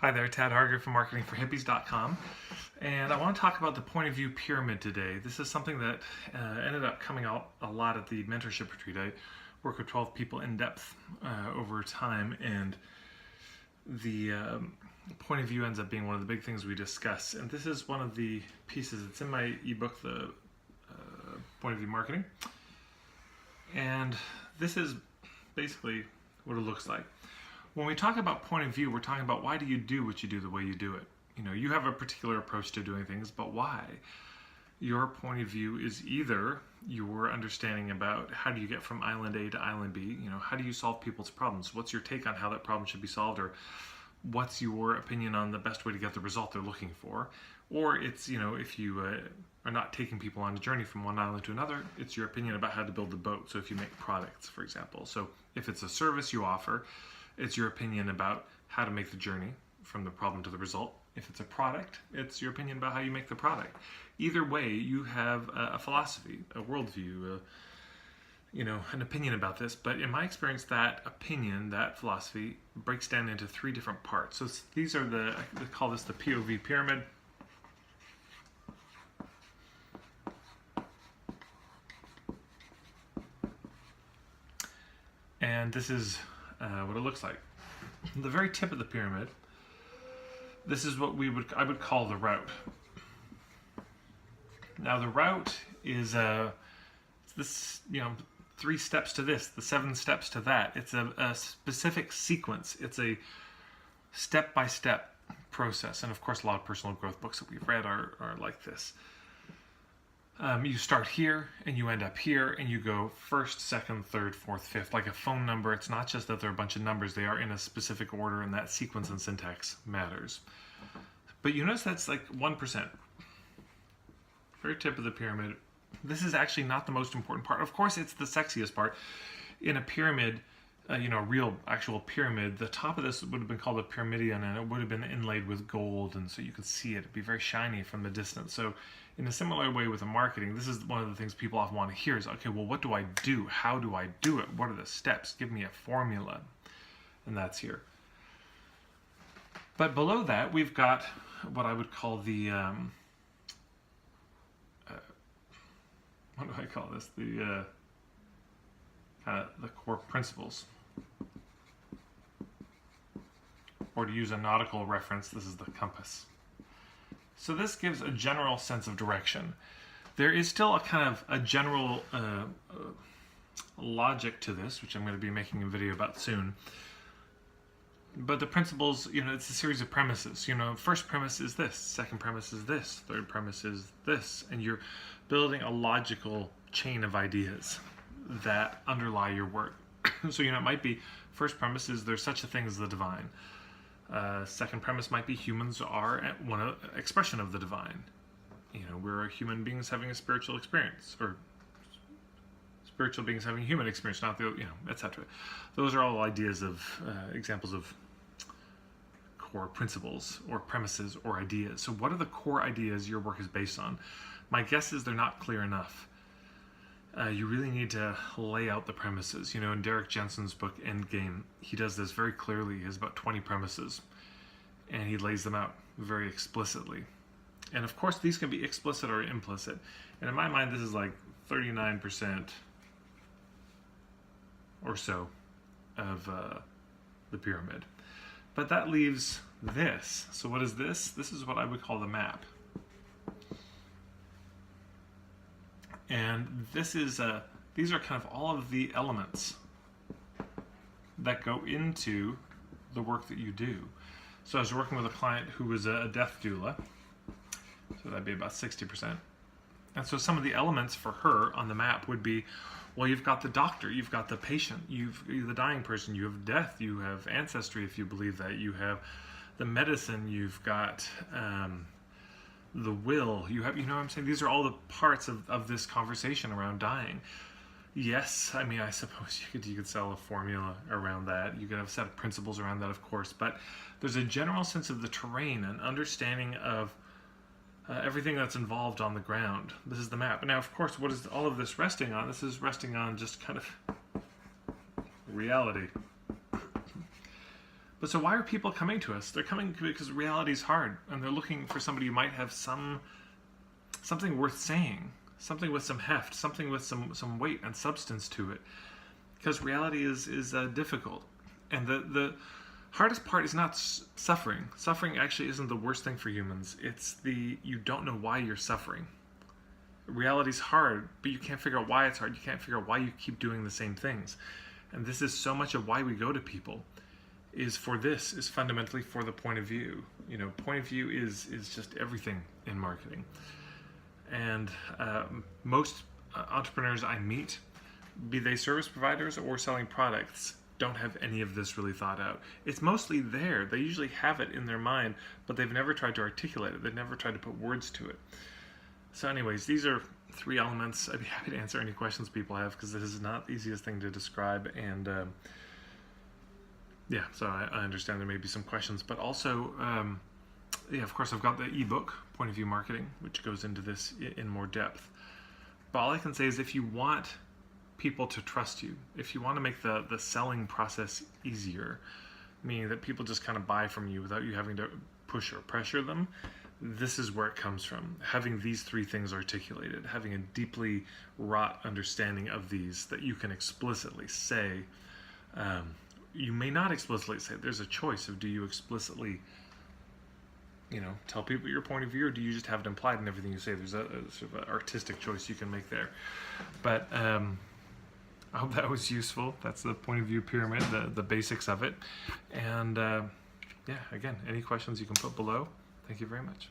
Hi there, Tad Harger from marketingforhippies.com, and I want to talk about the point of view pyramid today. This is something that ended up coming out a lot at the mentorship retreat. I work with 12 people in depth over time, and the point of view ends up being one of the big things we discuss. And this is one of the pieces. It's in my ebook, The Point of View Marketing, and this is basically what it looks like. When we talk about point of view, we're talking about why do you do what you do the way you do it. You know, you have a particular approach to doing things, but why? Your point of view is either your understanding about how do you get from island A to island B, you know, how do you solve people's problems? What's your take on how that problem should be solved? Or what's your opinion on the best way to get the result they're looking for? Or it's, you know, if you are not taking people on a journey from one island to another, it's your opinion about how to build the boat. So if you make products, for example. So if it's a service you offer, it's your opinion about how to make the journey from the problem to the result. If it's a product, it's your opinion about how you make the product. Either way, you have a philosophy, a worldview, you know, an opinion about this. But in my experience, that opinion, that philosophy, breaks down into three different parts. So these are they call this the POV pyramid. And this is what it looks like. The very tip of the pyramid, this is what I would call the route. Now the route is this, you know, 3 steps to this, the 7 steps to that. It's a specific sequence. It's a step-by-step process. And of course, a lot of personal growth books that we've read are like this. You start here and you end up here and you go first, second, third, fourth, fifth, like a phone number. It's not just that they're a bunch of numbers, they are in a specific order, and that sequence and syntax matters. But you notice that's like 1%. Very tip of the pyramid. This is actually not the most important part. Of course, it's the sexiest part. In a pyramid, you know, a real actual pyramid, the top of this would have been called a pyramidion, and it would have been inlaid with gold, and so you could see it. It'd be very shiny from the distance. So in a similar way with the marketing, this is one of the things people often want to hear is, okay, well, what do I do? How do I do it? What are the steps? Give me a formula. And that's here. But below that, we've got what I would call the, what do I call this? The kind of the core principles. Or to use a nautical reference, this is the compass. So this gives a general sense of direction. There is still a kind of a general logic to this, which I'm going to be making a video about soon. But the principles, you know, it's a series of premises. You know, first premise is this, second premise is this, third premise is this, and you're building a logical chain of ideas that underlie your work. So, you know, it might be first premise is there's such a thing as the divine. Second premise might be humans are one expression of the divine. You know, we're human beings having a spiritual experience, or spiritual beings having a human experience, not the, you know, etc. Those are all ideas of examples of core principles or premises or ideas. So what are the core ideas your work is based on? My guess is they're not clear enough. You really need to lay out the premises. You know, in Derek Jensen's book, Endgame, he does this very clearly. He has about 20 premises, and he lays them out very explicitly. And of course, these can be explicit or implicit. And in my mind, this is like 39% or so of the pyramid. But that leaves this. So what is this? This is what I would call the map. And this is these are kind of all of the elements that go into the work that you do. So I was working with a client who was a death doula, so that'd be about 60%. And so some of the elements for her on the map would be, well, you've got the doctor, you've got the patient, you've the dying person, you have death, you have ancestry if you believe that, you have the medicine, you've got the will, you have, you know what I'm saying? These are all the parts of this conversation around dying. Yes, I mean, I suppose you could sell a formula around that. You could have a set of principles around that, of course. But there's a general sense of the terrain, an understanding of everything that's involved on the ground. This is the map. Now, of course, what is all of this resting on? This is resting on just kind of reality. But so why are people coming to us? They're coming because reality is hard, and they're looking for somebody who might have something worth saying, something with some heft, something with some weight and substance to it. Because reality is difficult, and the hardest part is not suffering. Suffering actually isn't the worst thing for humans. It's you don't know why you're suffering. Reality's hard, but you can't figure out why it's hard. You can't figure out why you keep doing the same things. And this is so much of why we go to people, is fundamentally for the point of view. Point of view is just everything in marketing. And most entrepreneurs I meet, be they service providers or selling products, don't have any of this really thought out. It's mostly there. They usually have it in their mind, but they've never tried to articulate it. They've never tried to put words to it. So anyways, these are 3 elements. I'd be happy to answer any questions people have, because this is not the easiest thing to describe. And yeah, so I understand there may be some questions. But also, yeah, of course, I've got the ebook, Point of View Marketing, which goes into this in more depth. But all I can say is, if you want people to trust you, if you want to make the selling process easier, meaning that people just kind of buy from you without you having to push or pressure them, this is where it comes from. Having these 3 things articulated, having a deeply wrought understanding of these that you can explicitly say. You may not explicitly say. There's a choice of, do you explicitly tell people your point of view, or do you just have it implied in everything you say? There's a sort of an artistic choice you can make there. But I hope that was useful. That's the point of view pyramid, the basics of it. And yeah, again, any questions you can put below. Thank you very much.